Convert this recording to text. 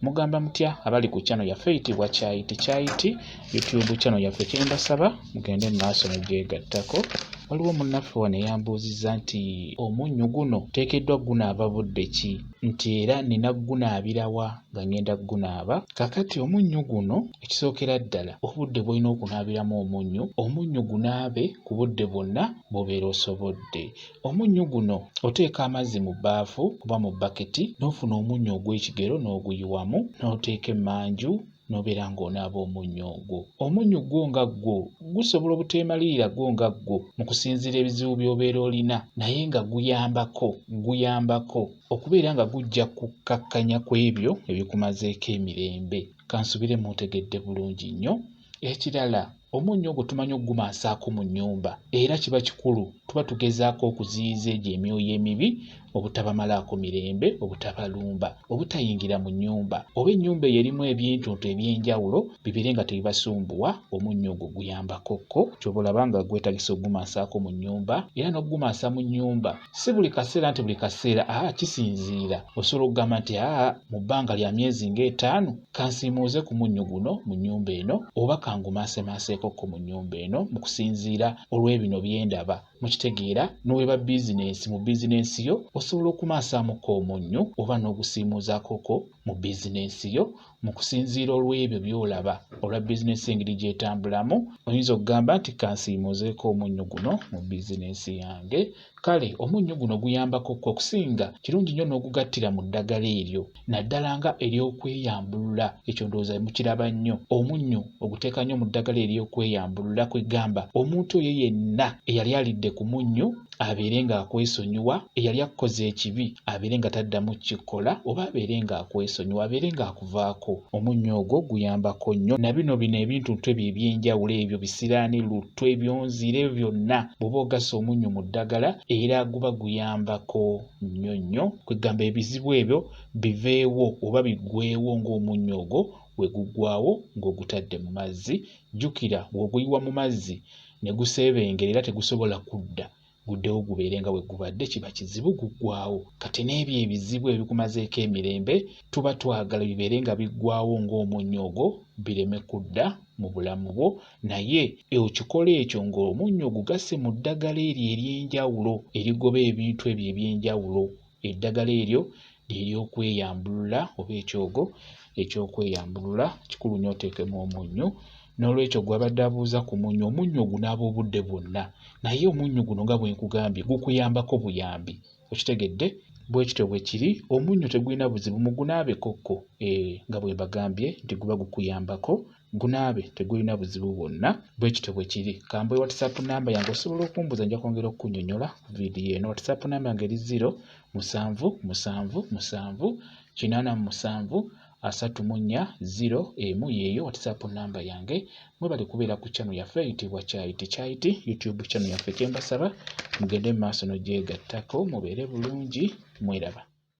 Mugamba mutya abali ku channel yaffe eyitibwa Kyayiti YouTube channel yaffe kyembasaba mugende maaso negyegattako. Waliwo munnaffe wano eyambuuzizza nti omunnyu guno teekeddwa gunaaba budde ki, nti era nina gunaabirawa nga ngenda gunaaba. Kakati omunnyu guno ekisookera ddala obudde bw'olina okunaabiramu omunnyu gunaabe ku budde bwonna bw'obeera osobodde. Omunnyu guno oteeka amazzi mu bbaafu kuba mu bbaketi n'ofuna omunnyu ogw'ekigero n'oguyiwamu n'oteeka emmanju n'obeera ng'onaaba omunnyu ogwo. Omunnyu gwo nga gwo gusobola obuteemalirira gwo nga gwo mu kusinziira ebizibu by'obeera olina, naye nga guyambako okubeera nga gujja kukkakkanya ku ebyo ebikumazeeko emirembe. Kansubire mutegedde bulungi nnyo. Ekirala, omunnyu ogwo tumanyi ogumaasaako mu nnyumba era kiba kikulu, tuba tugezaako okuziyiza egyo emyoyo emibi obutabamalaako mirembe, obutabalumba, obutayingira mu nnyumba, oba ennyumba eyo erimu ebintuntu eby'enjawulo bibeere nga tebibasumbuwa. Omunnyu ogwo guyambakokko, ky'oba olaba nga gwetagisa ogumaasaako mu nnyumba. Era n'ogumaasa mu nnyumba si buli kaseera nti buli kaseera, kisinziira. Osobola okugamba nti mu bbanga lya myezi ng'etaano kansiimuuze ku munnyu guno mu nnyumba eno, oba kangumaasemaaseko mu nnyumba eno, mu kusinziira olw'ebino bye ndaba. Mukitegeera, n'oweba bizinensi, mu bizinensi yo osobola okumaasaamuko omunnyu oba n'ogusiimuuzaakoko mu bizinensi yo mu kusinziira olw'ebyo by'olaba olwa bizinensi engeri gy'etambulamu. Oyinza okugamba nti kansiimuuzeeko omunnyu guno mu bizinensi yange. Kale omunnyu guno guyambakokko okusinga, kirungi nnyo n'ogugattira mu ddagala eryo, naddala nga ery'okweyambulula. Ekyo ndowooza mukiraba nnyo. Omunnyu oguteeka nnyo mu ddagala ery'okweyambulula, kwegamba omuntu oyo yenna eyali alidde ku munnyu abeere ng'akwesonyiwa, eyali akoze ekibi abeere nga taddamu kukikola, oba abeere ng'akwesonyiwa, abeere ng'akuvaako. Omunnyu ogwo guyambako nnyo. Na bino ebintuntu ebyo eby'enjawulo ebyo bisiraani, lutwe, byonzire byonna, bw'oba ogasa omunnyu mu ddagala era guba guyambako nnyo nnyo. Kwegamba ebizibu ebyo biveewo oba biggweewo ng'omunnyu ogwo we guggwawo ng'ogutadde mu mazzi. Jjukira, bw'oguyiwa mu mazzi ne guseebengera era tegusobola kudda, guddewo gubeere nga bwe gubadde, kiba kizibu, guggwawo. Kati n'ebyo ebizibu ebikumazeeko emirembe tuba twagala bibeere nga biggwawo ng'omunnyu ogwo, bireme kudda mu bulamu bwo. Naye okikola ekyo ng'omunnyu ogugase mu ddagala eryo ery'enjawulo erigoba ebintu ebyo eby'enjawulo. Eddagala eryo ly'okweyambulula oba ekyogo ekyokweyambulula, kikulu nnyo oteekemu omunnyu. N'olwekyo gwabadde abuuza ku munnyu, omunnyu ogunaaba obudde bwonna, naye omunnyu guno nga bwe nkugambye gukuyambako buyambi. Okitegedde? Bwe kityo bwe kiri. Omunnyu tegulina buzibu, mugunaabekokko nga bwe mbagambye nti guba gukuyambako. Gunaabe, tegulina buzibu bwonna. Bwe kityo bwe kiri. Kambe WhatsApp namba yange osobola okumbuza, nja kwongera okukunnyonnyola viidiyo eno. WhatsApp namba yange eri 0777873401 yeeyo WhatsApp namba yange. Mwebale kubeera ku channel yaffe eyitibwa Kyayiti YouTube channel yaffe kyembasaba mugende mu maaso n'ogyegattako mubeere bulungi. Mweraba.